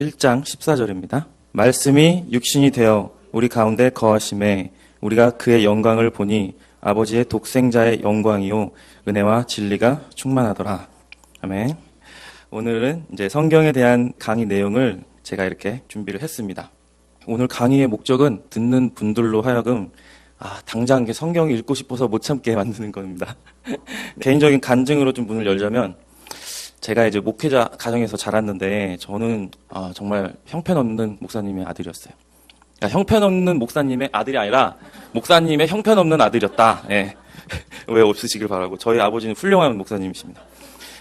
1장 14절입니다. 말씀이 육신이 되어 우리 가운데 거하심에 우리가 그의 영광을 보니 아버지의 독생자의 영광이요 은혜와 진리가 충만하더라. 아멘. 오늘은 이제 성경에 대한 강의 내용을 제가 이렇게 준비를 했습니다. 오늘 강의의 목적은 듣는 분들로 하여금 당장 성경 읽고 싶어서 못 참게 만드는 겁니다. 개인적인 간증으로 좀 문을 열자면, 제가 이제 목회자 가정에서 자랐는데 저는 정말 형편없는 목사님의 아들이었어요. 그러니까 형편없는 목사님의 아들이 아니라 목사님의 형편없는 아들이었다. 예. 왜 없으시길 바라고. 저희 아버지는 훌륭한 목사님이십니다.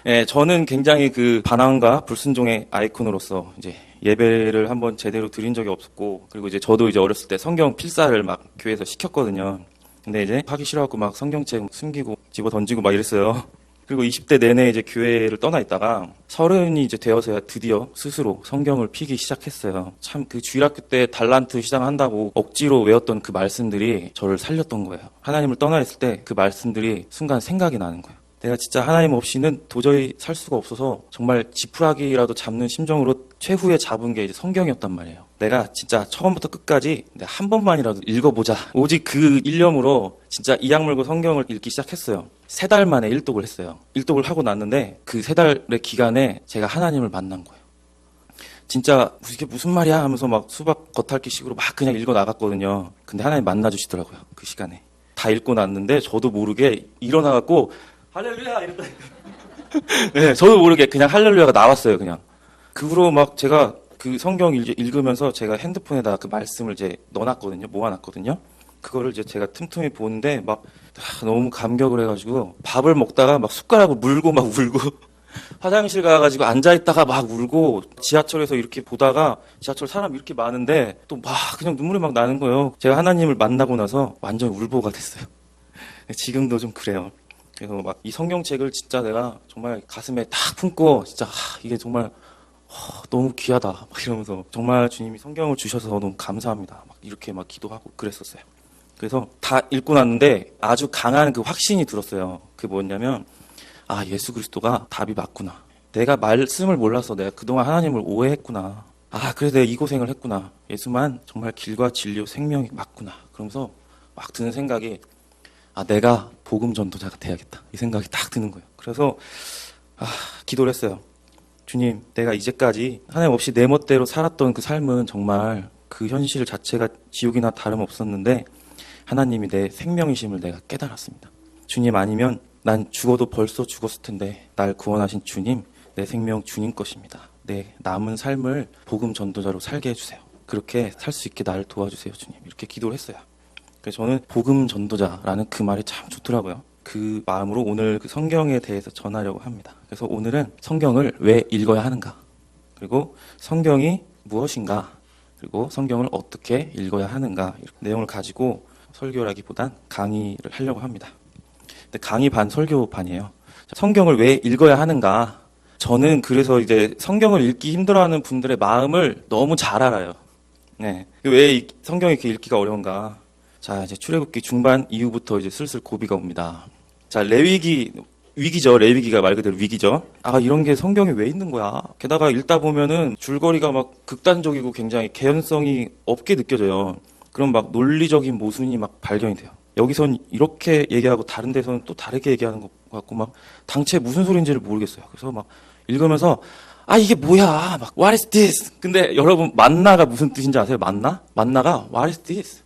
예, 저는 굉장히 그 반항과 불순종의 아이콘으로서 이제 예배를 한번 제대로 드린 적이 없었고, 그리고 이제 저도 이제 어렸을 때 성경 필사를 막 교회에서 시켰거든요. 근데 이제 하기 싫어갖고 막 성경책 숨기고 집어 던지고 막 이랬어요. 그리고 20대 내내 이제 교회를 떠나 있다가 30이 이제 되어서야 드디어 스스로 성경을 피기 시작했어요. 참 그 주일학교 때 달란트 시장한다고 억지로 외웠던 그 말씀들이 저를 살렸던 거예요. 하나님을 떠나 있을 때 그 말씀들이 순간 생각이 나는 거예요. 내가 진짜 하나님 없이는 도저히 살 수가 없어서 정말 지푸라기라도 잡는 심정으로 최후에 잡은 게 이제 성경이었단 말이에요. 내가 진짜 처음부터 끝까지 한 번만이라도 읽어보자. 오직 그 일념으로 진짜 이악 물고 성경을 읽기 시작했어요. 3달 만에 일독을 했어요. 일독을 하고 났는데 그 3달의 기간에 제가 하나님을 만난 거예요. 진짜 이게 무슨 말이야 하면서 막 수박 겉핥기식으로 막 그냥 읽어 나갔거든요. 근데 하나님 만나주시더라고요. 그 시간에. 다 읽고 났는데 저도 모르게 일어나갖고 할렐루야 이랬다. 네, 저도 모르게 그냥 할렐루야가 나왔어요. 그냥. 그 후로 막 제가 그 성경 읽으면서 제가 핸드폰에다가 그 말씀을 이제 넣어놨거든요. 모아놨거든요. 그거를 이제 제가 틈틈이 보는데 막 너무 감격을 해가지고 밥을 먹다가 막 숟가락을 물고 막 울고 화장실 가가지고 앉아있다가 막 울고 지하철에서 이렇게 보다가 지하철 사람 이렇게 많은데 또 막 그냥 눈물이 막 나는 거예요. 제가 하나님을 만나고 나서 완전 울보가 됐어요. 지금도 좀 그래요. 그래서 막 이 성경책을 진짜 내가 정말 가슴에 딱 품고 진짜 이게 정말 너무 귀하다 막 이러면서 정말 주님이 성경을 주셔서 너무 감사합니다 막 이렇게 막 기도하고 그랬었어요. 그래서 다 읽고 났는데 아주 강한 그 확신이 들었어요. 그게 뭐냐면 예수 그리스도가 답이 맞구나. 내가 말씀을 몰라서 내가 그동안 하나님을 오해했구나. 그래서 내가 이 고생을 했구나. 예수만 정말 길과 진리요 생명이 맞구나. 그러면서 막 드는 생각이 내가 복음 전도자가 돼야겠다. 이 생각이 딱 드는 거예요. 그래서 기도를 했어요. 주님, 내가 이제까지 하나님 없이 내 멋대로 살았던 그 삶은 정말 그 현실 자체가 지옥이나 다름없었는데 하나님이 내 생명이심을 내가 깨달았습니다. 주님 아니면 난 죽어도 벌써 죽었을 텐데 날 구원하신 주님, 내 생명 주님 것입니다. 내 남은 삶을 복음 전도자로 살게 해주세요. 그렇게 살 수 있게 나를 도와주세요, 주님. 이렇게 기도를 했어요. 그래서 저는 복음 전도자라는 그 말이 참 좋더라고요. 그 마음으로 오늘 그 성경에 대해서 전하려고 합니다. 그래서 오늘은 성경을 왜 읽어야 하는가, 그리고 성경이 무엇인가, 그리고 성경을 어떻게 읽어야 하는가, 이런 내용을 가지고 설교라기보단 강의를 하려고 합니다. 근데 강의 반 설교 반이에요. 성경을 왜 읽어야 하는가. 저는 그래서 이제 성경을 읽기 힘들어하는 분들의 마음을 너무 잘 알아요. 네. 왜 성경이 이렇게 읽기가 어려운가. 자, 이제 출애굽기 중반 이후부터 이제 슬슬 고비가 옵니다. 자, 위기죠. 레위기가 말 그대로 위기죠. 이런 게 성경에 왜 있는 거야? 게다가 읽다 보면은 줄거리가 막 극단적이고 굉장히 개연성이 없게 느껴져요. 그럼 막 논리적인 모순이 막 발견이 돼요. 여기선 이렇게 얘기하고 다른 데서는 또 다르게 얘기하는 것 같고 막 당최 무슨 소리인지를 모르겠어요. 그래서 막 읽으면서 이게 뭐야? 막 what is this? 근데 여러분 만나가 무슨 뜻인지 아세요? 만나가 what is this?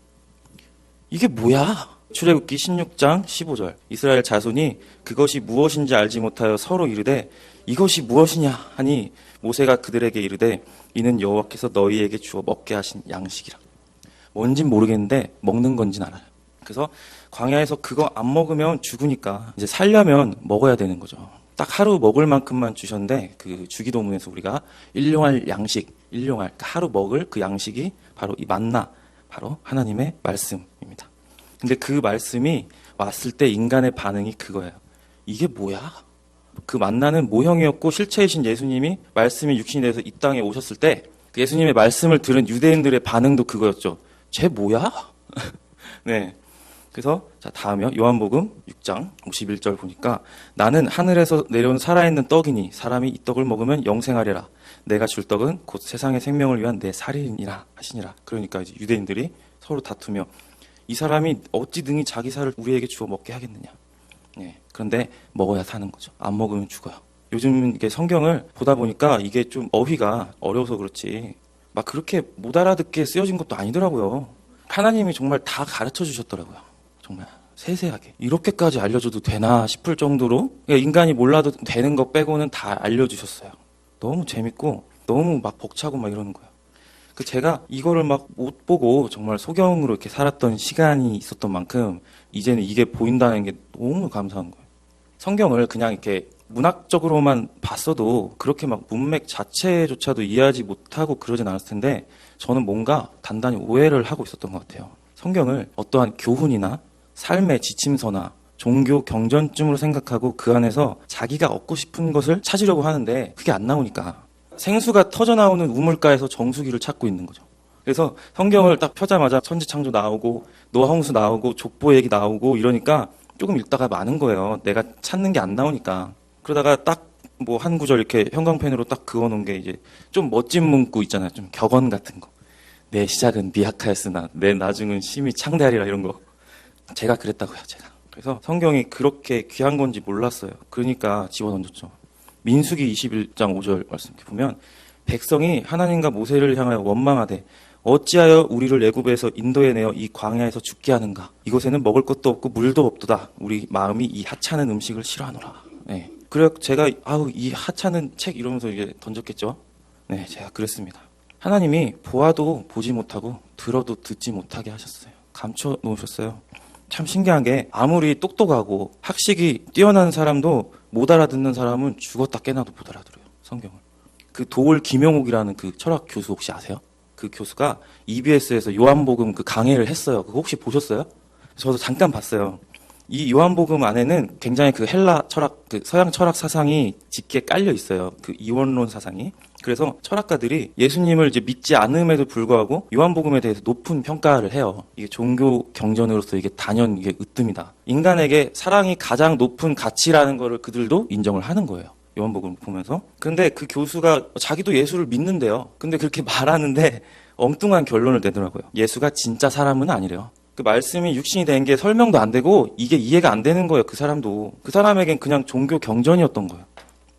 이게 뭐야? 출애굽기 16장 15절. 이스라엘 자손이 그것이 무엇인지 알지 못하여 서로 이르되 이것이 무엇이냐 하니 모세가 그들에게 이르되 이는 여호와께서 너희에게 주어 먹게 하신 양식이라. 뭔진 모르겠는데 먹는 건진 알아요. 그래서 광야에서 그거 안 먹으면 죽으니까 이제 살려면 먹어야 되는 거죠. 딱 하루 먹을 만큼만 주셨는데 그 주기도문에서 우리가 일용할 양식, 그러니까 하루 먹을 그 양식이 바로 이 만나, 바로 하나님의 말씀입니다. 근데 그 말씀이 왔을 때 인간의 반응이 그거예요. 이게 뭐야? 그 만나는 모형이었고 실체이신 예수님이 말씀이 육신이 돼서 이 땅에 오셨을 때 그 예수님의 말씀을 들은 유대인들의 반응도 그거였죠. 쟤 뭐야? 네. 그래서 자, 다음이요. 요한복음 6장 51절 보니까 나는 하늘에서 내려온 살아있는 떡이니 사람이 이 떡을 먹으면 영생하리라. 내가 줄 떡은 곧 세상의 생명을 위한 내 살이니라 하시니라. 그러니까 이제 유대인들이 서로 다투며 이 사람이 어찌 능히 자기 살을 우리에게 주어 먹게 하겠느냐. 예, 그런데 먹어야 사는 거죠. 안 먹으면 죽어요. 요즘 이게 성경을 보다 보니까 이게 좀 어휘가 어려워서 그렇지 막 그렇게 못 알아듣게 쓰여진 것도 아니더라고요. 하나님이 정말 다 가르쳐 주셨더라고요. 정말 세세하게. 이렇게까지 알려줘도 되나 싶을 정도로 인간이 몰라도 되는 거 빼고는 다 알려주셨어요. 너무 재밌고 너무 막 벅차고 막 이러는 거예요. 제가 이거를 막 못 보고 정말 소경으로 이렇게 살았던 시간이 있었던 만큼 이제는 이게 보인다는 게 너무 감사한 거예요. 성경을 그냥 이렇게 문학적으로만 봤어도 그렇게 막 문맥 자체조차도 이해하지 못하고 그러진 않았을 텐데 저는 뭔가 단단히 오해를 하고 있었던 것 같아요. 성경을 어떠한 교훈이나 삶의 지침서나 종교 경전쯤으로 생각하고 그 안에서 자기가 얻고 싶은 것을 찾으려고 하는데 그게 안 나오니까 생수가 터져나오는 우물가에서 정수기를 찾고 있는 거죠. 그래서 성경을 딱 펴자마자 천지창조 나오고 노아홍수 나오고 족보 얘기 나오고 이러니까 조금 읽다가 많은 거예요. 내가 찾는 게 안 나오니까. 그러다가 딱 뭐 한 구절 이렇게 형광펜으로 딱 그어놓은 게 이제 좀 멋진 문구 있잖아요. 좀 격언 같은 거. 내 시작은 미약하였으나 내 나중은 심히 창대하리라 이런 거. 제가 그랬다고요, 제가. 그래서 성경이 그렇게 귀한 건지 몰랐어요. 그러니까 집어던졌죠. 민수기 21장 5절 말씀 이렇게 보면 백성이 하나님과 모세를 향하여 원망하되 어찌하여 우리를 애굽에서 인도해내어 이 광야에서 죽게 하는가. 이곳에는 먹을 것도 없고 물도 없도다. 우리 마음이 이 하찮은 음식을 싫어하노라. 네. 그래 제가 이 하찮은 책 이러면서 이게 던졌겠죠. 네, 제가 그랬습니다. 하나님이 보아도 보지 못하고 들어도 듣지 못하게 하셨어요. 감춰 놓으셨어요. 참 신기한 게 아무리 똑똑하고 학식이 뛰어난 사람도 못 알아듣는 사람은 죽었다 깨나도 못 알아들어요. 성경을. 그 도올 김영옥이라는 그 철학 교수 혹시 아세요? 그 교수가 EBS에서 요한복음 그 강해를 했어요. 그거 혹시 보셨어요? 저도 잠깐 봤어요. 이 요한복음 안에는 굉장히 그 헬라 철학, 그 서양 철학 사상이 짙게 깔려 있어요. 그 이원론 사상이. 그래서 철학가들이 예수님을 이제 믿지 않음에도 불구하고 요한복음에 대해서 높은 평가를 해요. 이게 종교 경전으로서 이게 단연 이게 으뜸이다. 인간에게 사랑이 가장 높은 가치라는 거를 그들도 인정을 하는 거예요. 요한복음을 보면서. 근데 그 교수가 자기도 예수를 믿는데요. 근데 그렇게 말하는데 엉뚱한 결론을 내더라고요. 예수가 진짜 사람은 아니래요. 그 말씀이 육신이 된 게 설명도 안 되고 이게 이해가 안 되는 거예요. 그 사람도. 그 사람에겐 그냥 종교 경전이었던 거예요.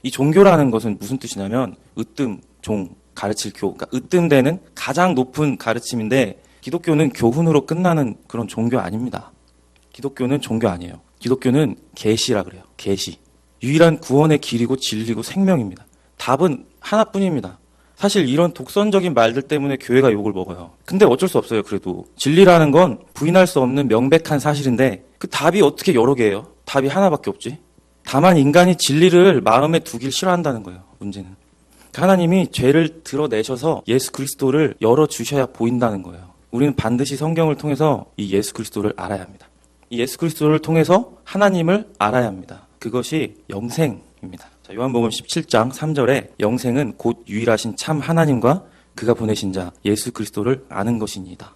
이 종교라는 것은 무슨 뜻이냐면 으뜸, 종, 가르칠 교. 그러니까 으뜸되는 가장 높은 가르침인데 기독교는 교훈으로 끝나는 그런 종교 아닙니다. 기독교는 종교 아니에요. 기독교는 계시라 그래요. 계시. 유일한 구원의 길이고 진리고 생명입니다. 답은 하나뿐입니다. 사실 이런 독선적인 말들 때문에 교회가 욕을 먹어요. 근데 어쩔 수 없어요. 그래도 진리라는 건 부인할 수 없는 명백한 사실인데 그 답이 어떻게 여러 개예요? 답이 하나밖에 없지. 다만 인간이 진리를 마음에 두길 싫어한다는 거예요. 문제는. 하나님이 죄를 드러내셔서 예수 그리스도를 열어주셔야 보인다는 거예요. 우리는 반드시 성경을 통해서 이 예수 그리스도를 알아야 합니다. 이 예수 그리스도를 통해서 하나님을 알아야 합니다. 그것이 영생입니다. 자, 요한복음 17장 3절에 영생은 곧 유일하신 참 하나님과 그가 보내신 자 예수 그리스도를 아는 것이니이다.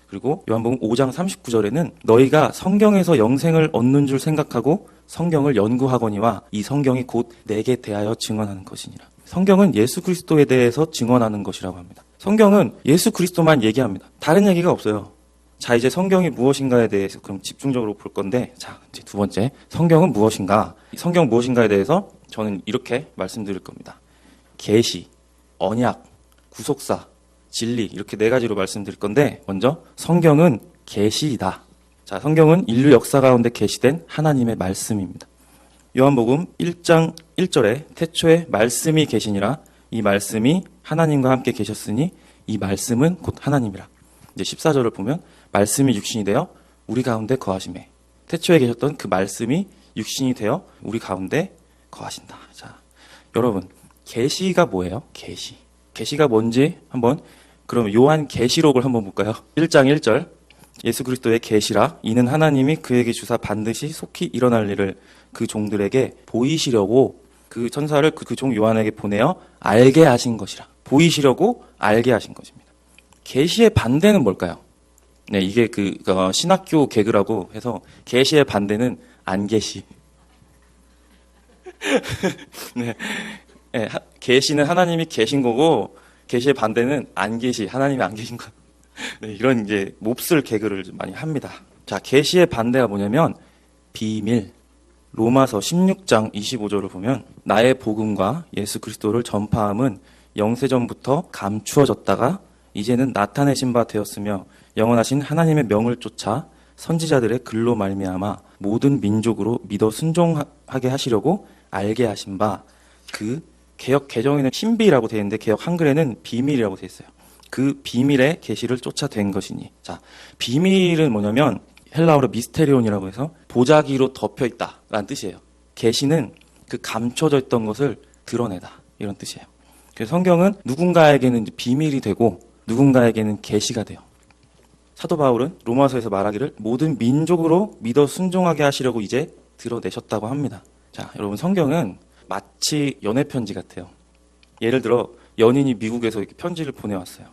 그리고 요한복음 5장 39절에는 너희가 성경에서 영생을 얻는 줄 생각하고 성경을 연구하거니와 이 성경이 곧 내게 대하여 증언하는 것이니라. 성경은 예수 그리스도에 대해서 증언하는 것이라고 합니다. 성경은 예수 그리스도만 얘기합니다. 다른 얘기가 없어요. 자, 이제 성경이 무엇인가에 대해서 그럼 집중적으로 볼 건데, 자, 이제 두 번째, 성경은 무엇인가? 성경 무엇인가에 대해서 저는 이렇게 말씀드릴 겁니다. 계시, 언약, 구속사, 진리 이렇게 네 가지로 말씀드릴 건데, 먼저 성경은 계시이다. 자, 성경은 인류 역사 가운데 계시된 하나님의 말씀입니다. 요한복음 1장 1절에 태초에 말씀이 계시니라. 이 말씀이 하나님과 함께 계셨으니 이 말씀은 곧 하나님이라. 이제 14절을 보면 말씀이 육신이 되어 우리 가운데 거하시매. 태초에 계셨던 그 말씀이 육신이 되어 우리 가운데 거하신다. 자, 여러분, 계시가 뭐예요? 계시. 계시가 뭔지 한번 그럼 요한 계시록을 한번 볼까요? 1장 1절. 예수 그리스도의 계시라 이는 하나님이 그에게 주사 반드시 속히 일어날 일을 그 종들에게 보이시려고 그 천사를 그 종 요한에게 보내어 알게 하신 것이라. 보이시려고 알게 하신 것입니다. 계시의 반대는 뭘까요? 네, 이게 신학교 개그라고 해서 계시의 반대는 안 계시. 네, 예, 계시는 하나님이 계신 거고 계시의 반대는 안 계시, 하나님이 안 계신 거. 네, 이런 이제 몹쓸 개그를 좀 많이 합니다. 자, 계시의 반대가 뭐냐면 비밀. 로마서 16장 25절을 보면 나의 복음과 예수 그리스도를 전파함은 영세전부터 감추어졌다가 이제는 나타내신 바 되었으며 영원하신 하나님의 명을 쫓아 선지자들의 글로 말미암아 모든 민족으로 믿어 순종하게 하시려고 알게 하신 바, 그 개역 개정에는 신비라고 되어 있는데 개역 한글에는 비밀이라고 되어 있어요. 그 비밀의 계시를 쫓아낸 것이니. 자, 비밀은 뭐냐면 헬라어로 미스테리온이라고 해서 보자기로 덮여 있다라는 뜻이에요. 계시는 그 감춰져 있던 것을 드러내다, 이런 뜻이에요. 그래서 성경은 누군가에게는 비밀이 되고 누군가에게는 계시가 돼요. 사도 바울은 로마서에서 말하기를 모든 민족으로 믿어 순종하게 하시려고 이제 드러내셨다고 합니다. 자, 여러분, 성경은 마치 연애 편지 같아요. 예를 들어 연인이 미국에서 이렇게 편지를 보내왔어요.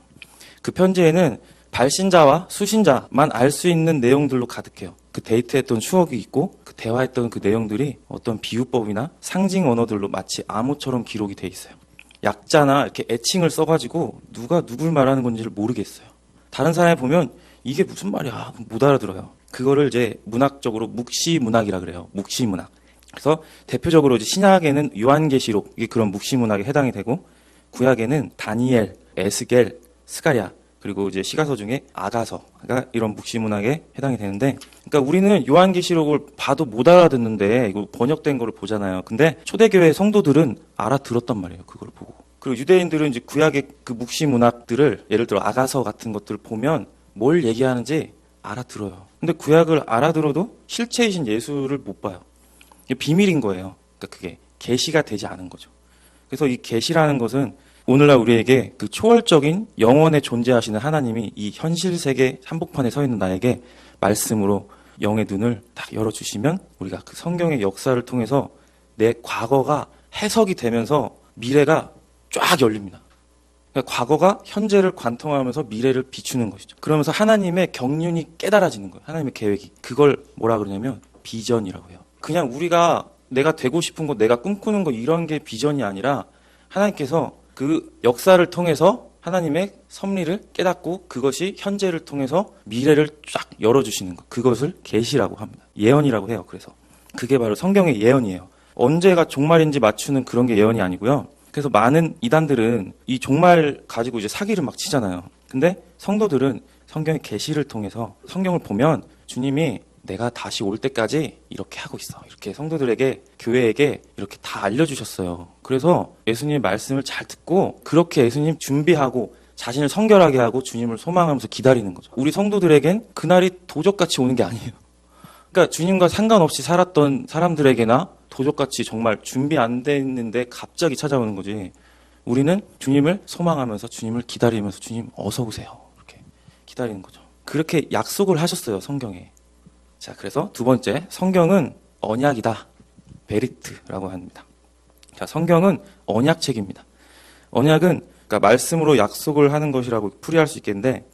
그 편지에는 발신자와 수신자만 알 수 있는 내용들로 가득해요. 그 데이트했던 추억이 있고 그 대화했던 그 내용들이 어떤 비유법이나 상징 언어들로 마치 암호처럼 기록이 돼 있어요. 약자나 이렇게 애칭을 써가지고 누가 누굴 말하는 건지를 모르겠어요. 다른 사람이 보면 이게 무슨 말이야 못 알아들어요. 그거를 이제 문학적으로 묵시문학이라 그래요. 묵시문학. 그래서 대표적으로 이제 신약에는 요한계시록, 이게 그런 묵시문학에 해당이 되고, 구약에는 다니엘, 에스겔, 스가랴, 그리고 이제 시가서 중에 아가서가 이런 묵시문학에 해당이 되는데, 그러니까 우리는 요한계시록을 봐도 못 알아듣는데 이거 번역된 거를 보잖아요. 근데 초대교회 성도들은 알아들었단 말이에요. 그걸 보고. 그리고 유대인들은 이제 구약의 그 묵시문학들을, 예를 들어 아가서 같은 것들을 보면 뭘 얘기하는지 알아들어요. 근데 구약을 알아들어도 실체이신 예수를 못 봐요. 이게 비밀인 거예요. 그러니까 그게 계시가 되지 않은 거죠. 그래서 이 계시라는 것은 오늘날 우리에게 그 초월적인 영원에 존재하시는 하나님이 이 현실 세계 한복판에 서 있는 나에게 말씀으로 영의 눈을 딱 열어주시면 우리가 그 성경의 역사를 통해서 내 과거가 해석이 되면서 미래가 쫙 열립니다. 그러니까 과거가 현재를 관통하면서 미래를 비추는 것이죠. 그러면서 하나님의 경륜이 깨달아지는 거예요. 하나님의 계획이. 그걸 뭐라 그러냐면 비전이라고 해요. 그냥 우리가 내가 되고 싶은 거, 내가 꿈꾸는 거 이런 게 비전이 아니라 하나님께서 그 역사를 통해서 하나님의 섭리를 깨닫고 그것이 현재를 통해서 미래를 쫙 열어주시는 것. 그것을 계시라고 합니다. 예언이라고 해요. 그래서 그게 바로 성경의 예언이에요. 언제가 종말인지 맞추는 그런 게 예언이 아니고요. 그래서 많은 이단들은 이 종말 가지고 이제 사기를 막 치잖아요. 근데 성도들은 성경의 계시를 통해서 성경을 보면 주님이 내가 다시 올 때까지 이렇게 하고 있어. 이렇게 성도들에게, 교회에게 이렇게 다 알려주셨어요. 그래서 예수님의 말씀을 잘 듣고 그렇게 예수님 준비하고 자신을 성결하게 하고 주님을 소망하면서 기다리는 거죠. 우리 성도들에겐 그날이 도적같이 오는 게 아니에요. 그러니까 주님과 상관없이 살았던 사람들에게나 도적같이 정말 준비 안 돼 있는데 갑자기 찾아오는 거지. 우리는 주님을 소망하면서 주님을 기다리면서 주님 어서 오세요. 이렇게 기다리는 거죠. 그렇게 약속을 하셨어요. 성경에. 자, 그래서 두 번째, 성경은 언약이다. 베리트라고 합니다. 자, 성경은 언약책입니다. 언약은 그러니까 말씀으로 약속을 하는 것이라고 풀이할 수 있겠는데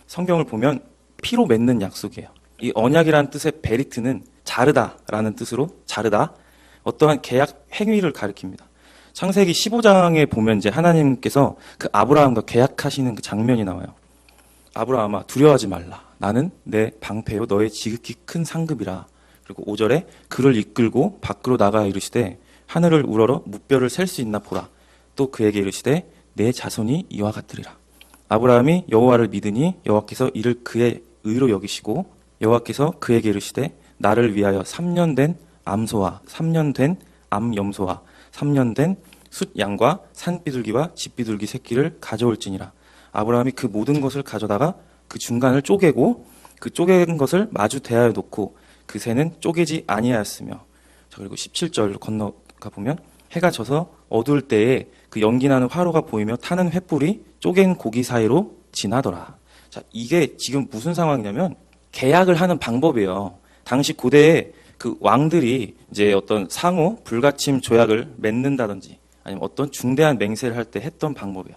성경을 보면 피로 맺는 약속이에요. 이 언약이라는 뜻의 베리트는 자르다라는 뜻으로 자르다, 어떠한 계약 행위를 가리킵니다. 창세기 15장에 보면 이제 하나님께서 그 아브라함과 계약하시는 그 장면이 나와요. 아브라함아 두려워하지 말라. 나는 내 방패요 너의 지극히 큰 상급이라. 그리고 5절에 그를 이끌고 밖으로 나가 이르시되 하늘을 우러러 무뼈를 셀 수 있나 보라. 또 그에게 이르시되 내 자손이 이와 같으리라. 아브라함이 여호와를 믿으니 여호와께서 이를 그의 의로 여기시고 여호와께서 그에게 이르시되 나를 위하여 3년 된 암소와 3년 된 암염소와 3년 된 숫양과 산비둘기와 집비둘기 새끼를 가져올지니라. 아브라함이 그 모든 것을 가져다가 그 중간을 쪼개고 그 쪼갠 것을 마주 대하여 놓고 그 새는 쪼개지 아니하였으며. 자, 그리고 17절 건너가 보면 해가 져서 어두울 때에 그 연기나는 화로가 보이며 타는 횃불이 쪼갠 고기 사이로 지나더라. 자, 이게 지금 무슨 상황이냐면 계약을 하는 방법이에요. 당시 고대에 그 왕들이 이제 어떤 상호 불가침 조약을 맺는다든지 아니면 어떤 중대한 맹세를 할 때 했던 방법이에요.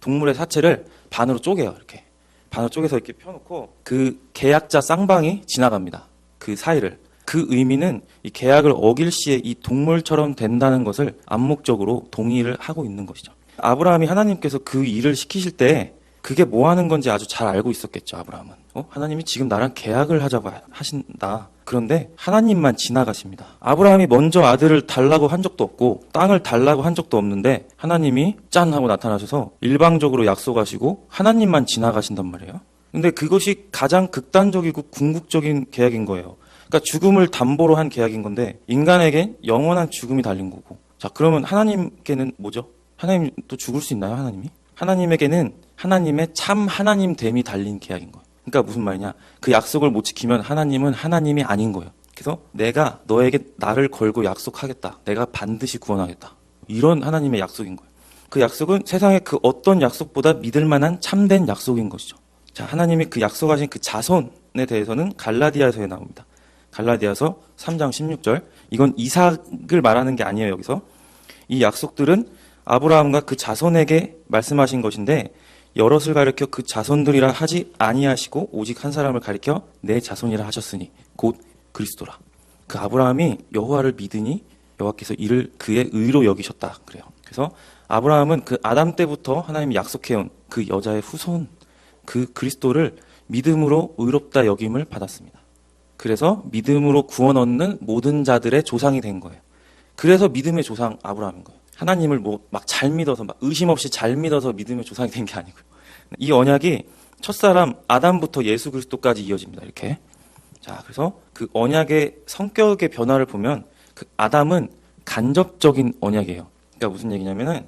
동물의 사체를 반으로 쪼개요. 이렇게 반으로 쪼개서 이렇게 펴놓고 그 계약자 쌍방이 지나갑니다. 그 사이를. 그 의미는 이 계약을 어길 시에 이 동물처럼 된다는 것을 암묵적으로 동의를 하고 있는 것이죠. 아브라함이 하나님께서 그 일을 시키실 때 그게 뭐 하는 건지 아주 잘 알고 있었겠죠, 아브라함은. 하나님이 지금 나랑 계약을 하자고 하신다. 그런데 하나님만 지나가십니다. 아브라함이 먼저 아들을 달라고 한 적도 없고 땅을 달라고 한 적도 없는데 하나님이 짠 하고 나타나셔서 일방적으로 약속하시고 하나님만 지나가신단 말이에요. 근데 그것이 가장 극단적이고 궁극적인 계약인 거예요. 그러니까 죽음을 담보로 한 계약인 건데 인간에겐 영원한 죽음이 달린 거고. 자, 그러면 하나님께는 뭐죠? 하나님 또 죽을 수 있나요, 하나님이? 하나님에게는 하나님의 참 하나님됨이 달린 계약인 거예요. 그러니까 무슨 말이냐? 그 약속을 못 지키면 하나님은 하나님이 아닌 거예요. 그래서 내가 너에게 나를 걸고 약속하겠다. 내가 반드시 구원하겠다. 이런 하나님의 약속인 거예요. 그 약속은 세상의 그 어떤 약속보다 믿을 만한 참된 약속인 것이죠. 자, 하나님이 그 약속하신 그 자손에 대해서는 갈라디아서에 나옵니다. 갈라디아서 3장 16절. 이건 이삭을 말하는 게 아니에요, 여기서. 이 약속들은 아브라함과 그 자손에게 말씀하신 것인데 여럿을 가리켜 그 자손들이라 하지 아니하시고 오직 한 사람을 가리켜 내 자손이라 하셨으니 곧 그리스도라. 그 아브라함이 여호와를 믿으니 여호와께서 이를 그의 의로 여기셨다. 그래요. 그래서 아브라함은 그 아담 때부터 하나님이 약속해온 그 여자의 후손, 그 그리스도를 믿음으로 의롭다 여김을 받았습니다. 그래서 믿음으로 구원 얻는 모든 자들의 조상이 된 거예요. 그래서 믿음의 조상 아브라함인 거예요. 하나님을 막 잘 믿어서 막 의심 없이 잘 믿어서 믿음의 조상이 된 게 아니고요. 이 언약이 첫사람 아담부터 예수 그리스도까지 이어집니다. 이렇게. 자, 그래서 그 언약의 성격의 변화를 보면 그 아담은 간접적인 언약이에요. 그러니까 무슨 얘기냐면은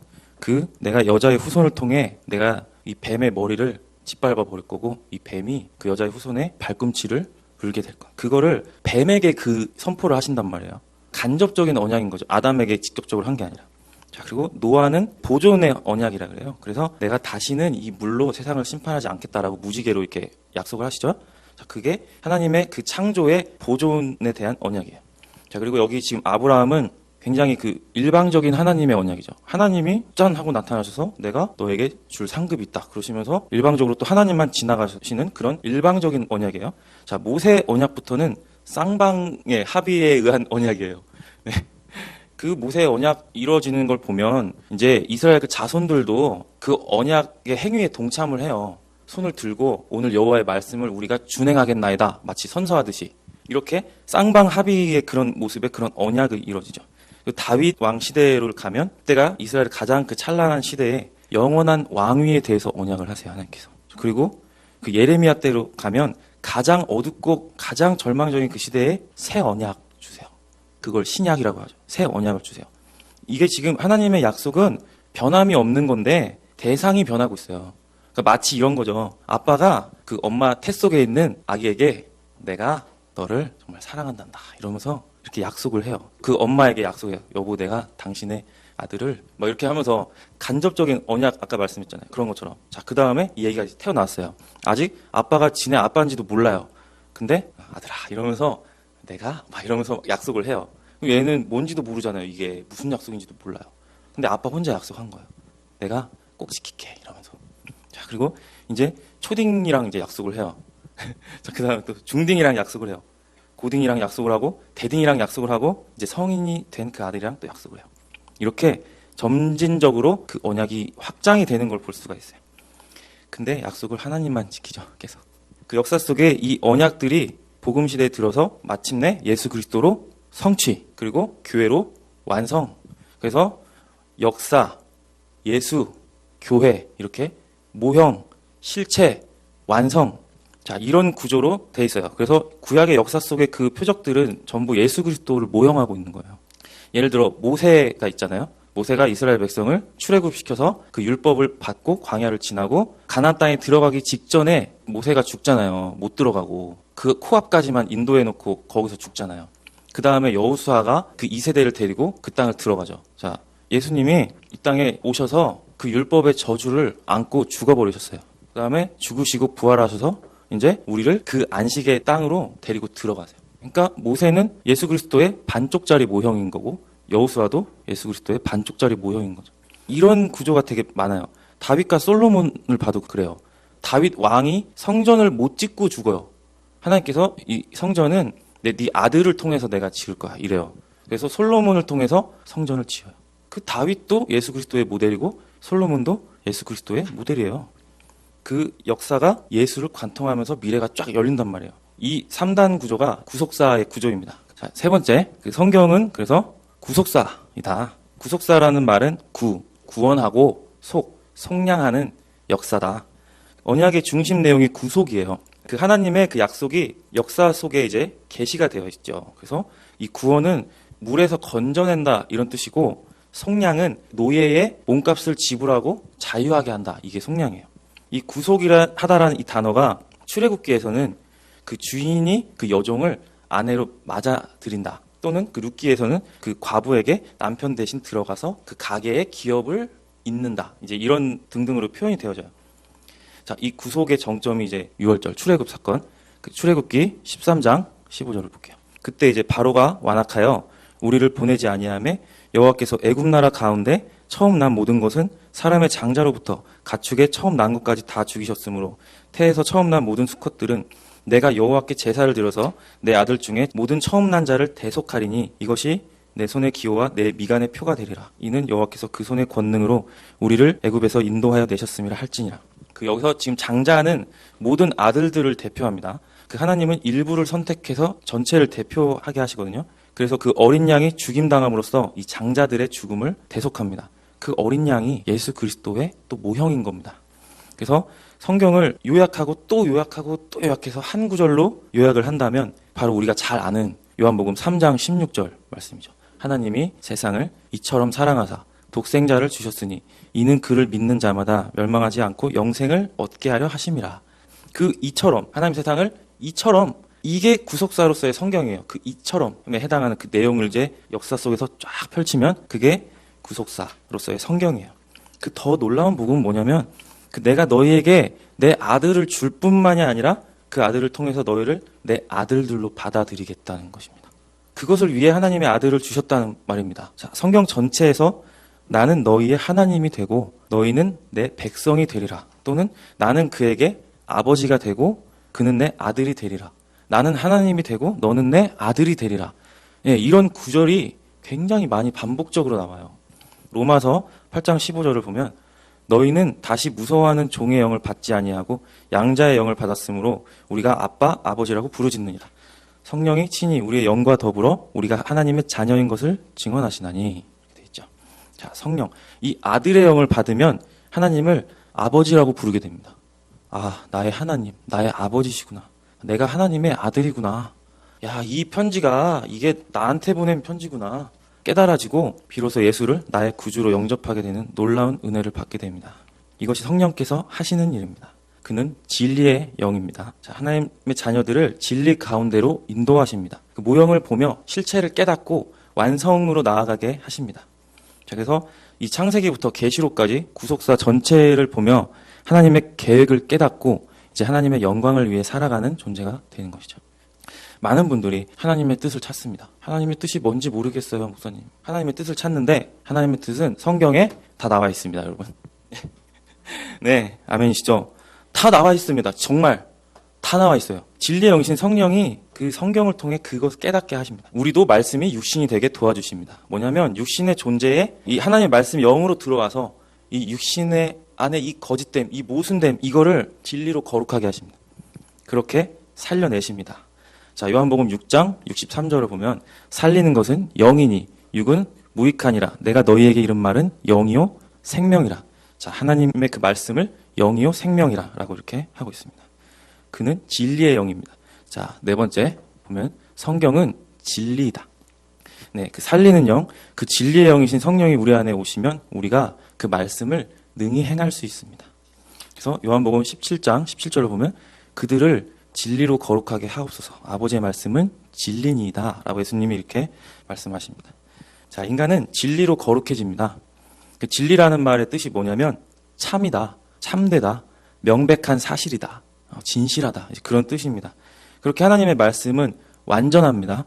내가 여자의 후손을 통해 내가 이 뱀의 머리를 짓밟아 버릴 거고 이 뱀이 그 여자의 후손의 발꿈치를 물게 될 거야. 그거를 뱀에게 그 선포를 하신단 말이에요. 간접적인 언약인 거죠. 아담에게 직접적으로 한 게 아니라. 자, 그리고 노아는 보존의 언약이라 그래요. 그래서 내가 다시는 이 물로 세상을 심판하지 않겠다라고 무지개로 이렇게 약속을 하시죠. 자, 그게 하나님의 그 창조의 보존에 대한 언약이에요. 자, 그리고 여기 지금 아브라함은 굉장히 그 일방적인 하나님의 언약이죠. 하나님이 짠 하고 나타나셔서 내가 너에게 줄 상급이 있다. 그러시면서 일방적으로 또 하나님만 지나가시는 그런 일방적인 언약이에요. 자, 모세 언약부터는 쌍방의 합의에 의한 언약이에요. 네. 그 모세의 언약 이루어지는 걸 보면 이제 이스라엘 그 자손들도 그 언약의 행위에 동참을 해요. 손을 들고 오늘 여호와의 말씀을 우리가 준행하겠나이다. 마치 선서하듯이. 이렇게 쌍방 합의의 그런 모습의 그런 언약이 이루어지죠. 다윗 왕 시대로 가면 그때가 이스라엘의 가장 그 찬란한 시대에 영원한 왕위에 대해서 언약을 하세요, 하나님께서. 그리고 그 예레미야 때로 가면 가장 어둡고 가장 절망적인 그 시대에 새 언약 주세요. 그걸 신약이라고 하죠. 새 언약을 주세요. 이게 지금 하나님의 약속은 변함이 없는 건데 대상이 변하고 있어요. 그러니까 마치 이런 거죠. 아빠가 그 엄마 태 속에 있는 아기에게 내가 너를 정말 사랑한단다 이러면서 이렇게 약속을 해요. 그 엄마에게 약속해요. 여보, 내가 당신의 아들을 이렇게 하면서 간접적인 언약 아까 말씀했잖아요. 그런 것처럼. 자, 그 다음에 이 얘기가 태어났어요. 아직 아빠가 지네 아빠인지도 몰라요. 근데 아들아 이러면서 내가 이러면서 약속을 해요. 얘는 뭔지도 모르잖아요. 이게 무슨 약속인지도 몰라요. 근데 아빠 혼자 약속한 거예요. 내가 꼭 지킬게 이러면서. 자, 그리고 이제 초딩이랑 이제 약속을 해요. 자, 그 다음에 또 중딩이랑 약속을 해요. 고딩이랑 약속을 하고 대딩이랑 약속을 하고 이제 성인이 된 그 아들이랑 또 약속을 해요. 이렇게 점진적으로 그 언약이 확장이 되는 걸 볼 수가 있어요. 근데 약속을 하나님만 지키죠. 계속. 그 역사 속에 이 언약들이 복음 시대에 들어서 마침내 예수 그리스도로 성취, 그리고 교회로 완성. 그래서 역사, 예수, 교회 이렇게 모형, 실체, 완성. 자, 이런 구조로 돼 있어요. 그래서 구약의 역사 속의 그 표적들은 전부 예수 그리스도를 모형하고 있는 거예요. 예를 들어 모세가 있잖아요. 모세가 이스라엘 백성을 출애굽시켜서 그 율법을 받고 광야를 지나고 가나안 땅에 들어가기 직전에 모세가 죽잖아요. 못 들어가고 그 코앞까지만 인도해 놓고 거기서 죽잖아요. 그 다음에 여호수아가 그 2세대를 데리고 그 땅을 들어가죠. 자, 예수님이 이 땅에 오셔서 그 율법의 저주를 안고 죽어버리셨어요. 그 다음에 죽으시고 부활하셔서 이제 우리를 그 안식의 땅으로 데리고 들어가세요. 그러니까 모세는 예수 그리스도의 반쪽짜리 모형인 거고 여호수아도 예수 그리스도의 반쪽짜리 모형인 거죠. 이런 구조가 되게 많아요. 다윗과 솔로몬을 봐도 그래요. 다윗 왕이 성전을 못 짓고 죽어요. 하나님께서 이 성전은 네 아들을 통해서 내가 지을 거야. 이래요. 그래서 솔로몬을 통해서 성전을 지어요. 그 다윗도 예수 그리스도의 모델이고 솔로몬도 예수 그리스도의 모델이에요. 그 역사가 예수를 관통하면서 미래가 쫙 열린단 말이에요. 이 3단 구조가 구속사의 구조입니다. 자, 세 번째, 그 성경은 그래서 구속사이다. 구속사라는 말은 구원하고 속량하는 역사다. 언약의 중심 내용이 구속이에요. 그 하나님의 그 약속이 역사 속에 이제 계시가 되어 있죠. 그래서 이 구원은 물에서 건져낸다 이런 뜻이고, 속량은 노예의 몸값을 지불하고 자유하게 한다. 이게 속량이에요. 이 구속이라 하다라는 이 단어가 출애굽기에서는 그 주인이 그 여종을 아내로 맞아들인다. 또는 그 룻기에서는 그 과부에게 남편 대신 들어가서 그 가게의 기업을 잇는다. 이제 이런 등등으로 표현이 되어져요. 자, 이 구속의 정점이 이제 6월절 출애굽 사건. 그 출애굽기 13장 15절을 볼게요. 그때 이제 바로가 완악하여 우리를 보내지 아니하매 여호와께서 애굽 나라 가운데 처음 난 모든 것은 사람의 장자로부터 가축의 처음 난 것까지 다 죽이셨으므로 태에서 처음 난 모든 수컷들은 내가 여호와께 제사를 드려서 내 아들 중에 모든 처음 난 자를 대속하리니 이것이 내 손의 기호와 내 미간의 표가 되리라. 이는 여호와께서 그 손의 권능으로 우리를 애굽에서 인도하여 내셨음이라 할지니라. 그 여기서 지금 장자는 모든 아들들을 대표합니다. 그 하나님은 일부를 선택해서 전체를 대표하게 하시거든요. 그래서 그 어린 양이 죽임당함으로써 이 장자들의 죽음을 대속합니다. 그 어린 양이 예수 그리스도의 또 모형인 겁니다. 그래서 성경을 요약하고 또 요약하고 또 요약해서 한 구절로 요약을 한다면 바로 우리가 잘 아는 요한복음 3장 16절 말씀이죠. 하나님이 세상을 이처럼 사랑하사 독생자를 주셨으니 이는 그를 믿는 자마다 멸망하지 않고 영생을 얻게 하려 하심이라. 그 이처럼, 하나님 세상을 이처럼, 이게 구속사로서의 성경이에요. 그 이처럼에 해당하는 그 내용을 이제 역사 속에서 쫙 펼치면 그게 구속사로서의 성경이에요. 그 더 놀라운 부분은 뭐냐면 그 내가 너희에게 내 아들을 줄 뿐만이 아니라 그 아들을 통해서 너희를 내 아들들로 받아들이겠다는 것입니다. 그것을 위해 하나님의 아들을 주셨다는 말입니다. 자, 성경 전체에서 나는 너희의 하나님이 되고 너희는 내 백성이 되리라. 또는 나는 그에게 아버지가 되고 그는 내 아들이 되리라. 나는 하나님이 되고 너는 내 아들이 되리라. 예, 이런 구절이 굉장히 많이 반복적으로 나와요. 로마서 8장 15절을 보면 너희는 다시 무서워하는 종의 영을 받지 아니하고 양자의 영을 받았으므로 우리가 아빠, 아버지라고 부르짖느니라. 성령이 친히 우리의 영과 더불어 우리가 하나님의 자녀인 것을 증언하시나니. 이렇게 돼 있죠. 자, 성령. 이 아들의 영을 받으면 하나님을 아버지라고 부르게 됩니다. 아, 나의 하나님, 나의 아버지시구나. 내가 하나님의 아들이구나. 야, 이 편지가 이게 나한테 보낸 편지구나. 깨달아지고 비로소 예수를 나의 구주로 영접하게 되는 놀라운 은혜를 받게 됩니다. 이것이 성령께서 하시는 일입니다. 그는 진리의 영입니다. 자, 하나님의 자녀들을 진리 가운데로 인도하십니다. 그 모형을 보며 실체를 깨닫고 완성으로 나아가게 하십니다. 자, 그래서 이 창세기부터 계시록까지 구속사 전체를 보며 하나님의 계획을 깨닫고 이제 하나님의 영광을 위해 살아가는 존재가 되는 것이죠. 많은 분들이 하나님의 뜻을 찾습니다. 하나님의 뜻이 뭔지 모르겠어요, 목사님. 하나님의 뜻을 찾는데 하나님의 뜻은 성경에 다 나와 있습니다, 여러분. 네, 아멘이시죠? 다 나와 있습니다. 정말 다 나와 있어요. 진리의 영이신 성령이 그 성경을 통해 그것을 깨닫게 하십니다. 우리도 말씀이 육신이 되게 도와주십니다. 뭐냐면 육신의 존재에 이 하나님의 말씀이 영으로 들어와서 이 육신의 안에 이 거짓됨, 이 모순됨, 이거를 진리로 거룩하게 하십니다. 그렇게 살려내십니다. 자, 요한복음 6장 63절을 보면 살리는 것은 영이니 육은 무익하니라. 내가 너희에게 이른 말은 영이요 생명이라. 자, 하나님의 그 말씀을 영이요 생명이라 라고 이렇게 하고 있습니다. 그는 진리의 영입니다. 자, 네 번째 보면 성경은 진리이다. 네, 그 살리는 영, 그 진리의 영이신 성령이 우리 안에 오시면 우리가 그 말씀을 능히 행할 수 있습니다. 그래서 요한복음 17장 17절을 보면 그들을 진리로 거룩하게 하옵소서. 아버지의 말씀은 진리니이다 라고 예수님이 이렇게 말씀하십니다. 자, 인간은 진리로 거룩해집니다. 그 진리라는 말의 뜻이 뭐냐면 참이다, 참되다, 명백한 사실이다, 진실하다, 그런 뜻입니다. 그렇게 하나님의 말씀은 완전합니다.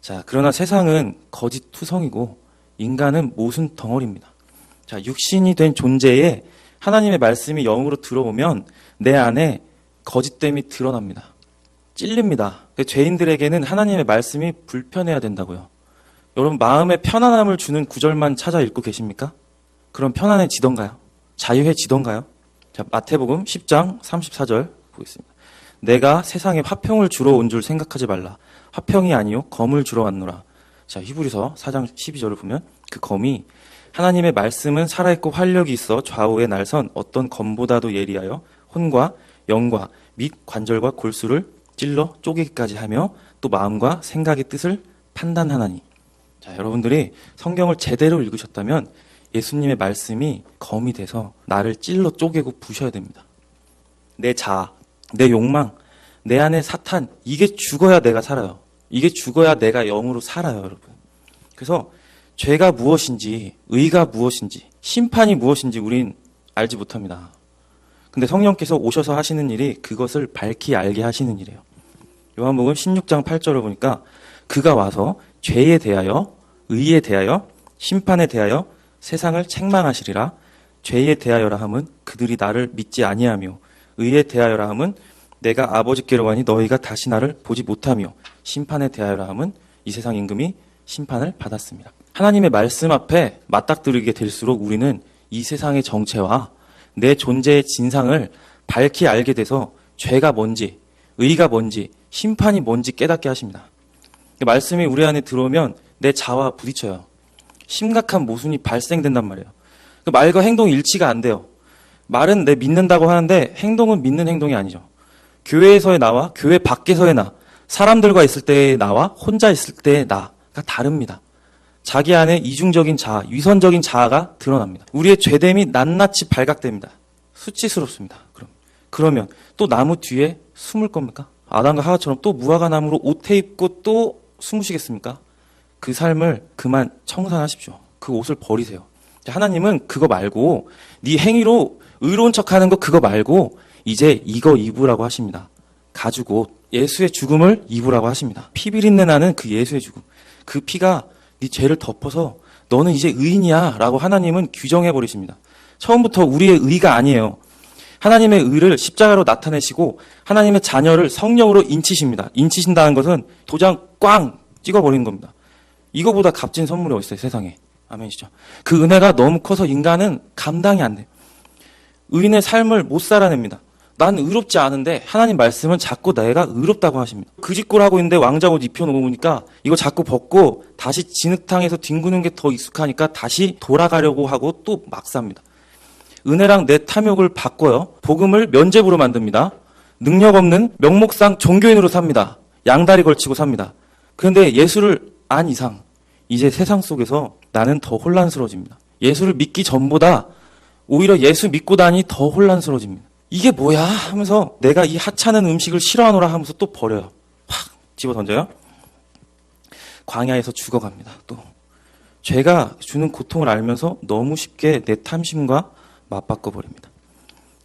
자, 그러나 세상은 거짓 투성이고 인간은 모순 덩어리입니다. 자, 육신이 된 존재에 하나님의 말씀이 영으로 들어오면 내 안에 거짓됨이 드러납니다. 찔립니다. 죄인들에게는 하나님의 말씀이 불편해야 된다고요. 여러분, 마음에 편안함을 주는 구절만 찾아 읽고 계십니까? 그럼 편안해지던가요? 자유해지던가요? 자, 마태복음 10장 34절 보겠습니다. 내가 세상에 화평을 주러 온 줄 생각하지 말라. 화평이 아니요 검을 주러 왔노라. 자, 히브리서 4장 12절을 보면 그 검이 하나님의 말씀은 살아있고 활력이 있어 좌우에 날선 어떤 검보다도 예리하여 혼과 영과 및 관절과 골수를 찔러 쪼개기까지 하며 또 마음과 생각의 뜻을 판단하나니. 자, 여러분들이 성경을 제대로 읽으셨다면 예수님의 말씀이 검이 돼서 나를 찔러 쪼개고 부셔야 됩니다. 내 자아, 내 욕망, 내 안에 사탄, 이게 죽어야 내가 살아요. 이게 죽어야 내가 영으로 살아요, 여러분. 그래서 죄가 무엇인지, 의가 무엇인지, 심판이 무엇인지 우린 알지 못합니다. 근데 성령께서 오셔서 하시는 일이 그것을 밝히 알게 하시는 일이에요. 요한복음 16장 8절을 보니까 그가 와서 죄에 대하여, 의에 대하여, 심판에 대하여 세상을 책망하시리라. 죄에 대하여라 함은 그들이 나를 믿지 아니하며, 의에 대하여라 함은 내가 아버지께로 가니 너희가 다시 나를 보지 못하며, 심판에 대하여라 함은 이 세상 임금이 심판을 받았습니다. 하나님의 말씀 앞에 맞닥뜨리게 될수록 우리는 이 세상의 정체와 내 존재의 진상을 밝히 알게 돼서 죄가 뭔지, 의가 뭔지, 심판이 뭔지 깨닫게 하십니다. 말씀이 우리 안에 들어오면 내 자아와 부딪혀요. 심각한 모순이 발생된단 말이에요. 그 말과 행동이 일치가 안 돼요. 말은 내 믿는다고 하는데 행동은 믿는 행동이 아니죠. 교회에서의 나와 교회 밖에서의 나, 사람들과 있을 때의 나와 혼자 있을 때의 나가 다릅니다. 자기 안에 이중적인 자아, 위선적인 자아가 드러납니다. 우리의 죄됨이 낱낱이 발각됩니다. 수치스럽습니다. 그러면 또 나무 뒤에 숨을 겁니까? 아담과 하와처럼 또 무화과 나무로 옷에 입고 또 숨으시겠습니까? 그 삶을 그만 청산하십시오. 그 옷을 버리세요. 하나님은 그거 말고 네 행위로 의로운 척하는 거 그거 말고 이제 이거 입으라고 하십니다. 가죽옷, 예수의 죽음을 입으라고 하십니다. 피 비린내 나는 그 예수의 죽음. 그 피가 네 죄를 덮어서 너는 이제 의인이야 라고 하나님은 규정해 버리십니다. 처음부터 우리의 의가 아니에요. 하나님의 의를 십자가로 나타내시고 하나님의 자녀를 성령으로 인치십니다. 인치신다는 것은 도장 꽝 찍어버리는 겁니다. 이거보다 값진 선물이 어디 있어요, 세상에. 아멘이시죠. 그 은혜가 너무 커서 인간은 감당이 안 돼요. 의인의 삶을 못 살아냅니다. 난 의롭지 않은데 하나님 말씀은 자꾸 내가 의롭다고 하십니다. 그 짓골 하고 있는데 왕자옷 입혀놓으니까 이거 자꾸 벗고 다시 진흙탕에서 뒹구는 게 더 익숙하니까 다시 돌아가려고 하고 또 막 삽니다. 은혜랑 내 탐욕을 바꿔요. 복음을 면죄부로 만듭니다. 능력 없는 명목상 종교인으로 삽니다. 양다리 걸치고 삽니다. 그런데 예수를 안 이상 이제 세상 속에서 나는 더 혼란스러워집니다. 예수를 믿기 전보다 오히려 예수 믿고 다니 더 혼란스러워집니다. 이게 뭐야 하면서 내가 이 하찮은 음식을 싫어하노라 하면서 또 버려요. 확 집어 던져요. 광야에서 죽어갑니다. 또 죄가 주는 고통을 알면서 너무 쉽게 내 탐심과 맞바꿔 버립니다.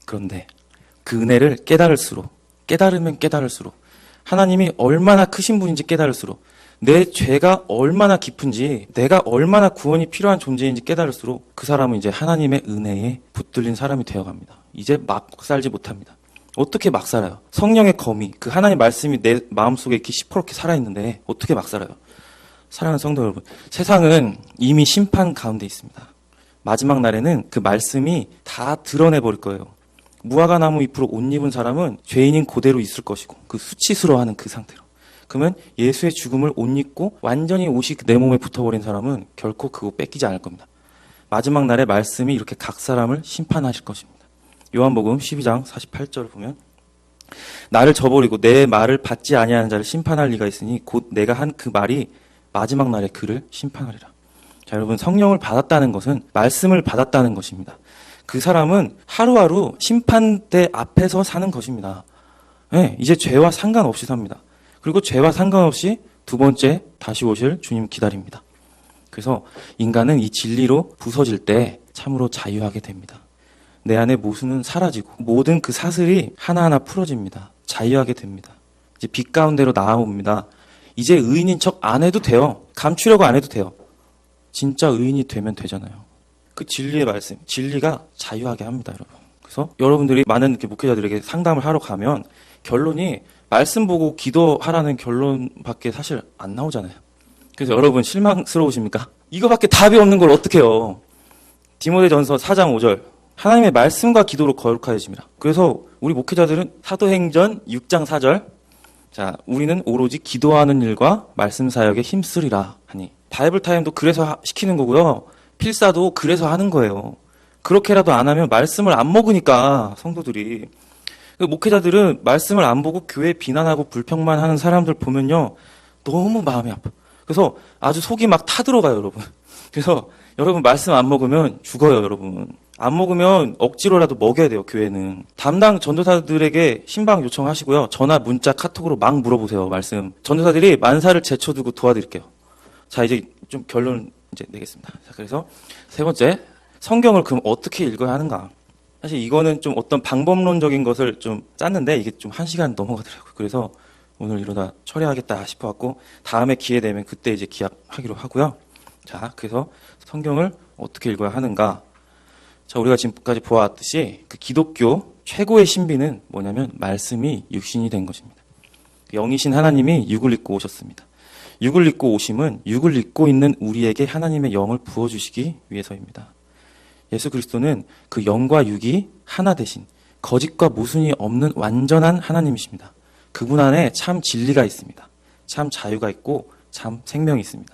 그런데 그 은혜를 깨달으면 깨달을수록 하나님이 얼마나 크신 분인지 깨달을수록 내 죄가 얼마나 깊은지 내가 얼마나 구원이 필요한 존재인지 깨달을수록 그 사람은 이제 하나님의 은혜에 붙들린 사람이 되어갑니다. 이제 막 살지 못합니다. 어떻게 막 살아요? 성령의 검이 그 하나님 말씀이 내 마음속에 이렇게 시퍼렇게 살아있는데 어떻게 막 살아요? 사랑하는 성도 여러분, 세상은 이미 심판 가운데 있습니다. 마지막 날에는 그 말씀이 다 드러내버릴 거예요. 무화과 나무 잎으로 옷 입은 사람은 죄인인 그대로 있을 것이고 그 수치스러워하는 그 상태로. 그러면 예수의 죽음을 옷 입고 완전히 옷이 내 몸에 붙어버린 사람은 결코 그거 뺏기지 않을 겁니다. 마지막 날에 말씀이 이렇게 각 사람을 심판하실 것입니다. 요한복음 12장 48절을 보면 나를 저버리고 내 말을 받지 아니하는 자를 심판할 리가 있으니 곧 내가 한 그 말이 마지막 날에 그를 심판하리라. 자, 여러분, 성령을 받았다는 것은 말씀을 받았다는 것입니다. 그 사람은 하루하루 심판대 앞에서 사는 것입니다. 네, 이제 죄와 상관없이 삽니다. 그리고 죄와 상관없이 두 번째 다시 오실 주님 기다립니다. 그래서 인간은 이 진리로 부서질 때 참으로 자유하게 됩니다. 내 안에 모순은 사라지고 모든 그 사슬이 하나하나 풀어집니다. 자유하게 됩니다. 이제 빛 가운데로 나아옵니다. 이제 의인인 척 안 해도 돼요. 감추려고 안 해도 돼요. 진짜 의인이 되면 되잖아요. 그 진리의 말씀, 진리가 자유하게 합니다, 여러분. 그래서 여러분들이 많은 이렇게 목회자들에게 상담을 하러 가면 결론이 말씀 보고 기도하라는 결론밖에 사실 안 나오잖아요. 그래서 여러분 실망스러우십니까? 이거밖에 답이 없는 걸 어떻게 해요? 디모데전서 4장 5절 하나님의 말씀과 기도로 거룩하여짐이라. 그래서 우리 목회자들은 사도행전 6장 4절 자, 우리는 오로지 기도하는 일과 말씀 사역에 힘쓰리라 하니. 바이블 타임도 그래서 시키는 거고요. 필사도 그래서 하는 거예요. 그렇게라도 안 하면 말씀을 안 먹으니까 성도들이. 목회자들은 말씀을 안 보고 교회 비난하고 불평만 하는 사람들 보면요. 너무 마음이 아파. 그래서 아주 속이 막 타들어가요, 여러분. 그래서 여러분 말씀 안 먹으면 죽어요, 여러분. 안 먹으면 억지로라도 먹여야 돼요, 교회는. 담당 전도사들에게 신방 요청하시고요. 전화, 문자, 카톡으로 막 물어보세요, 말씀. 전도사들이 만사를 제쳐두고 도와드릴게요. 자, 이제 좀 결론 이제 내겠습니다. 자, 그래서 세 번째, 성경을 그럼 어떻게 읽어야 하는가? 사실 이거는 좀 어떤 방법론적인 것을 좀 짰는데 이게 좀 1시간 넘어가더라고요. 그래서 오늘 이러다 처리하겠다 싶어갖고 다음에 기회 되면 그때 이제 기약하기로 하고요. 자, 그래서 성경을 어떻게 읽어야 하는가? 자, 우리가 지금까지 보아왔듯이 그 기독교 최고의 신비는 뭐냐면 말씀이 육신이 된 것입니다. 영이신 하나님이 육을 입고 오셨습니다. 육을 입고 오심은 육을 입고 있는 우리에게 하나님의 영을 부어주시기 위해서입니다. 예수 그리스도는 그 영과 육이 하나 되신 거짓과 모순이 없는 완전한 하나님이십니다. 그분 안에 참 진리가 있습니다. 참 자유가 있고 참 생명이 있습니다.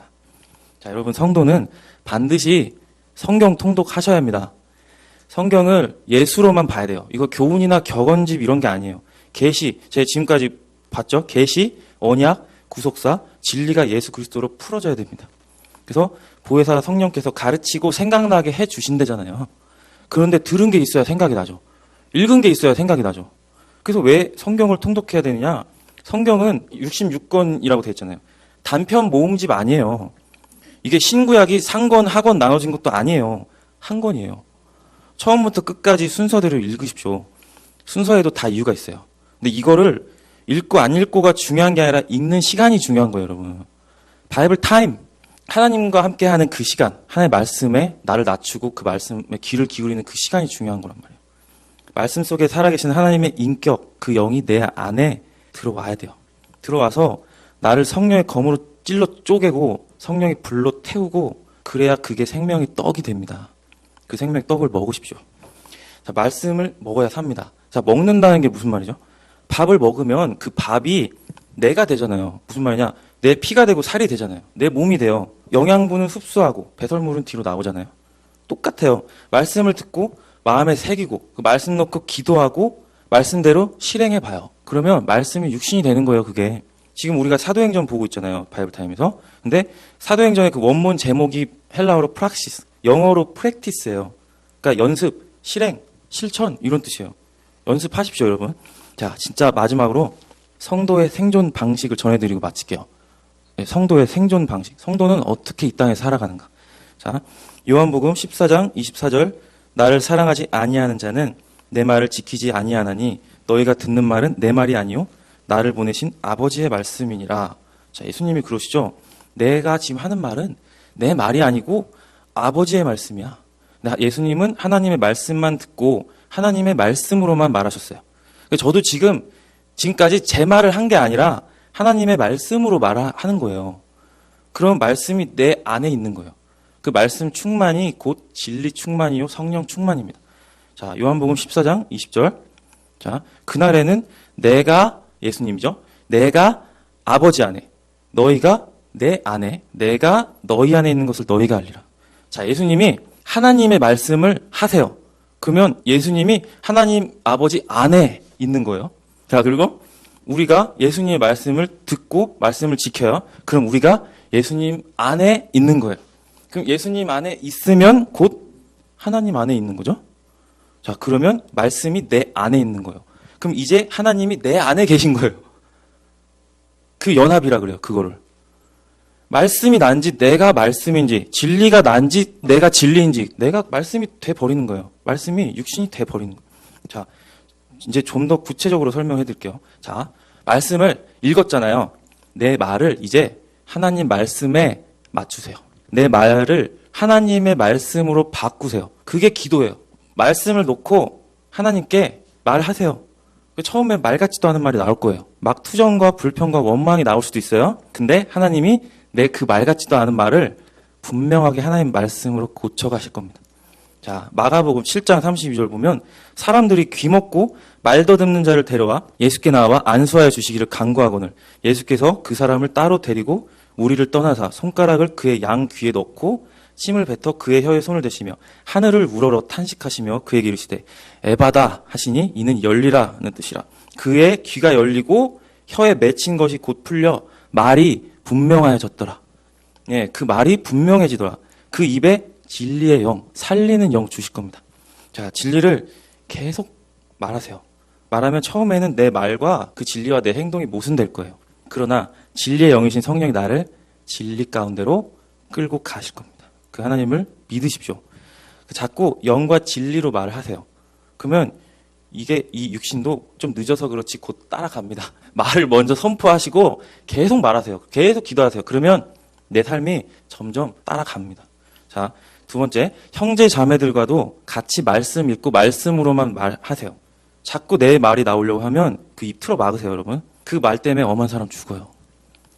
자, 여러분 성도는 반드시 성경 통독하셔야 합니다. 성경을 예수로만 봐야 돼요. 이거 교훈이나 격언집 이런 게 아니에요. 계시, 제가 지금까지 봤죠? 계시, 언약, 구속사, 진리가 예수 그리스도로 풀어져야 됩니다. 그래서 보혜사 성령께서 가르치고 생각나게 해 주신대잖아요. 그런데 들은 게 있어야 생각이 나죠. 읽은 게 있어야 생각이 나죠. 그래서 왜 성경을 통독해야 되느냐? 성경은 66권이라고 되어 있잖아요. 단편 모음집 아니에요. 이게 신구약이 상권, 하권 나눠진 것도 아니에요. 한 권이에요. 처음부터 끝까지 순서대로 읽으십시오. 순서에도 다 이유가 있어요. 근데 이거를 읽고 안 읽고가 중요한 게 아니라 읽는 시간이 중요한 거예요, 여러분. 바이블 타임. 하나님과 함께하는 그 시간, 하나님의 말씀에 나를 낮추고 그 말씀에 귀를 기울이는 그 시간이 중요한 거란 말이에요. 말씀 속에 살아계신 하나님의 인격, 그 영이 내 안에 들어와야 돼요. 들어와서 나를 성령의 검으로 찔러 쪼개고 성령의 불로 태우고 그래야 그게 생명의 떡이 됩니다. 그 생명의 떡을 먹으십시오. 자, 말씀을 먹어야 삽니다. 자, 먹는다는 게 무슨 말이죠? 밥을 먹으면 그 밥이 내가 되잖아요. 무슨 말이냐? 내 피가 되고 살이 되잖아요. 내 몸이 돼요. 영양분은 흡수하고 배설물은 뒤로 나오잖아요. 똑같아요. 말씀을 듣고 마음에 새기고 그 말씀 놓고 기도하고 말씀대로 실행해 봐요. 그러면 말씀이 육신이 되는 거예요, 그게. 지금 우리가 사도행전 보고 있잖아요, 바이블 타임에서. 근데 사도행전의 그 원문 제목이 헬라어로 프락시스, 영어로 프랙티스예요. 그러니까 연습, 실행, 실천 이런 뜻이에요. 연습하십시오, 여러분. 자, 진짜 마지막으로 성도의 생존 방식을 전해드리고 마칠게요. 네, 성도의 생존 방식. 성도는 어떻게 이 땅에 살아가는가. 자, 요한복음 14장 24절 나를 사랑하지 아니하는 자는 내 말을 지키지 아니하나니 너희가 듣는 말은 내 말이 아니요 나를 보내신 아버지의 말씀이니라. 자, 예수님이 그러시죠. 내가 지금 하는 말은 내 말이 아니고 아버지의 말씀이야. 예수님은 하나님의 말씀만 듣고 하나님의 말씀으로만 말하셨어요. 저도 지금까지 제 말을 한 게 아니라 하나님의 말씀으로 말하는 거예요. 그럼 말씀이 내 안에 있는 거예요. 그 말씀 충만이 곧 진리 충만이요 성령 충만입니다. 자, 요한복음 14장 20절. 자, 그날에는 내가 예수님이죠. 내가 아버지 안에, 너희가 내 안에, 내가 너희 안에 있는 것을 너희가 알리라. 자, 예수님이 하나님의 말씀을 하세요. 그러면 예수님이 하나님 아버지 안에 있는 거예요. 자, 그리고 우리가 예수님의 말씀을 듣고 말씀을 지켜요. 그럼 우리가 예수님 안에 있는 거예요. 그럼 예수님 안에 있으면 곧 하나님 안에 있는 거죠. 자, 그러면 말씀이 내 안에 있는 거예요. 그럼 이제 하나님이 내 안에 계신 거예요. 그 연합이라 그래요, 그거를. 말씀이 난지 내가 말씀인지 진리가 난지 내가 진리인지 내가 말씀이 돼버리는 거예요. 말씀이 육신이 돼버리는 거예요. 자, 이제 좀 더 구체적으로 설명해 드릴게요. 자, 말씀을 읽었잖아요. 내 말을 이제 하나님 말씀에 맞추세요. 내 말을 하나님의 말씀으로 바꾸세요. 그게 기도예요. 말씀을 놓고 하나님께 말하세요. 처음에 말 같지도 않은 말이 나올 거예요. 막 투정과 불평과 원망이 나올 수도 있어요. 근데 하나님이 내 그 말 같지도 않은 말을 분명하게 하나님 말씀으로 고쳐가실 겁니다. 자, 마가복음 7장 32절 보면 사람들이 귀먹고 말 더듬는 자를 데려와 예수께 나와 안수하여 주시기를 간구하거늘 예수께서 그 사람을 따로 데리고 무리를 떠나사 손가락을 그의 양 귀에 넣고 침을 뱉어 그의 혀에 손을 대시며 하늘을 우러러 탄식하시며 그에게 이르시되 에바다 하시니 이는 열리라는 뜻이라. 그의 귀가 열리고 혀에 맺힌 것이 곧 풀려 말이 분명하여졌더라. 예, 그 말이 분명해지더라. 그 입에 진리의 영, 살리는 영 주실 겁니다. 자, 진리를 계속 말하세요. 말하면 처음에는 내 말과 그 진리와 내 행동이 모순될 거예요. 그러나 진리의 영이신 성령이 나를 진리 가운데로 끌고 가실 겁니다. 그 하나님을 믿으십시오. 자꾸 영과 진리로 말을 하세요. 그러면 이게 이 육신도 좀 늦어서 그렇지 곧 따라갑니다. 말을 먼저 선포하시고 계속 말하세요. 계속 기도하세요. 그러면 내 삶이 점점 따라갑니다. 자, 두 번째, 형제 자매들과도 같이 말씀 읽고 말씀으로만 말하세요. 자꾸 내 말이 나오려고 하면 그 입 틀어 막으세요, 여러분. 그 말 때문에 엄한 사람 죽어요.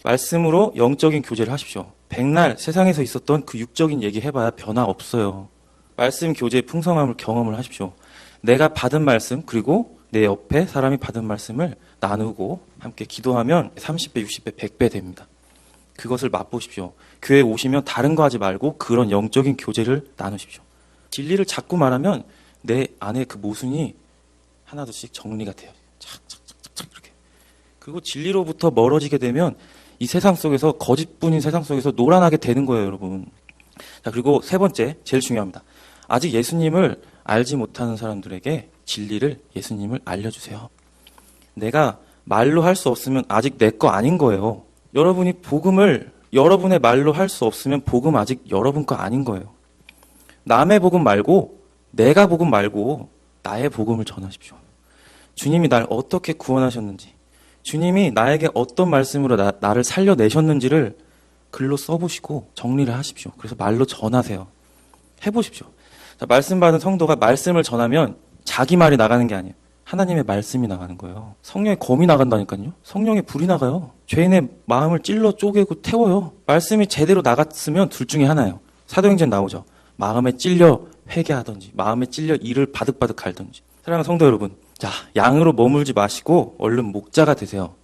말씀으로 영적인 교제를 하십시오. 백날 세상에서 있었던 그 육적인 얘기 해봐야 변화 없어요. 말씀 교제의 풍성함을 경험을 하십시오. 내가 받은 말씀 그리고 내 옆에 사람이 받은 말씀을 나누고 함께 기도하면 30배, 60배, 100배 됩니다. 그것을 맛보십시오. 교회에 오시면 다른 거 하지 말고 그런 영적인 교제를 나누십시오. 진리를 자꾸 말하면 내 안에 그 모순이 하나둘씩 정리가 돼요. 착착착착 이렇게. 그리고 진리로부터 멀어지게 되면 이 세상 속에서 거짓뿐인 세상 속에서 노란하게 되는 거예요, 여러분. 자, 그리고 세 번째, 제일 중요합니다. 아직 예수님을 알지 못하는 사람들에게 진리를, 예수님을 알려주세요. 내가 말로 할 수 없으면 아직 내 거 아닌 거예요. 여러분이 복음을 여러분의 말로 할 수 없으면 복음 아직 여러분 거 아닌 거예요. 남의 복음 말고 내가 복음 말고 나의 복음을 전하십시오. 주님이 날 어떻게 구원하셨는지, 주님이 나에게 어떤 말씀으로 나를 살려내셨는지를 글로 써보시고 정리를 하십시오. 그래서 말로 전하세요. 해보십시오. 자, 말씀 받은 성도가 말씀을 전하면 자기 말이 나가는 게 아니에요. 하나님의 말씀이 나가는 거예요. 성령의 검이 나간다니까요. 성령의 불이 나가요. 죄인의 마음을 찔러 쪼개고 태워요. 말씀이 제대로 나갔으면 둘 중에 하나예요. 사도행전 나오죠. 마음에 찔려 회개하든지 마음에 찔려 이를 바득바득 갈든지. 사랑하는 성도 여러분, 자, 양으로 머물지 마시고 얼른 목자가 되세요.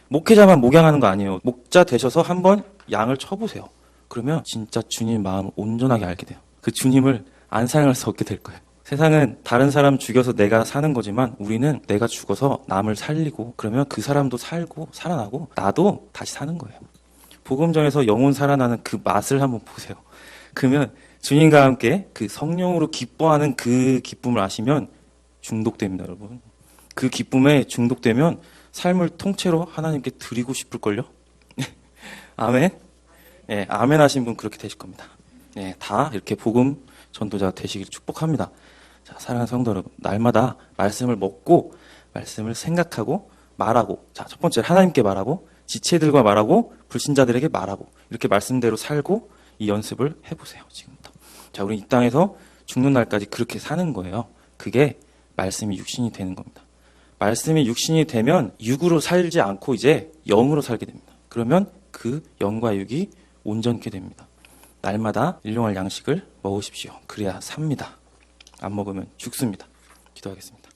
목회자만 목양하는 거 아니에요. 목자 되셔서 한번 양을 쳐보세요. 그러면 진짜 주님 마음을 온전하게 알게 돼요. 그 주님을 안 사랑할 수 없게 될 거예요. 세상은 다른 사람 죽여서 내가 사는 거지만 우리는 내가 죽어서 남을 살리고 그러면 그 사람도 살고 살아나고 나도 다시 사는 거예요. 복음전에서 영혼 살아나는 그 맛을 한번 보세요. 그러면 주님과 함께 그 성령으로 기뻐하는 그 기쁨을 아시면 중독됩니다, 여러분. 그 기쁨에 중독되면 삶을 통째로 하나님께 드리고 싶을걸요? 아멘? 네, 아멘 하신 분 그렇게 되실 겁니다. 네, 다 이렇게 복음 전도자가 되시기를 축복합니다. 자, 사랑하는 성도 여러분, 날마다 말씀을 먹고 말씀을 생각하고 말하고, 자, 첫 번째 하나님께 말하고 지체들과 말하고 불신자들에게 말하고 이렇게 말씀대로 살고 이 연습을 해보세요. 지금부터. 자, 우리 이 땅에서 죽는 날까지 그렇게 사는 거예요. 그게 말씀이 육신이 되는 겁니다. 말씀이 육신이 되면 육으로 살지 않고 이제 영으로 살게 됩니다. 그러면 그 영과 육이 온전케 됩니다. 날마다 일용할 양식을 먹으십시오. 그래야 삽니다. 안 먹으면 죽습니다. 기도하겠습니다.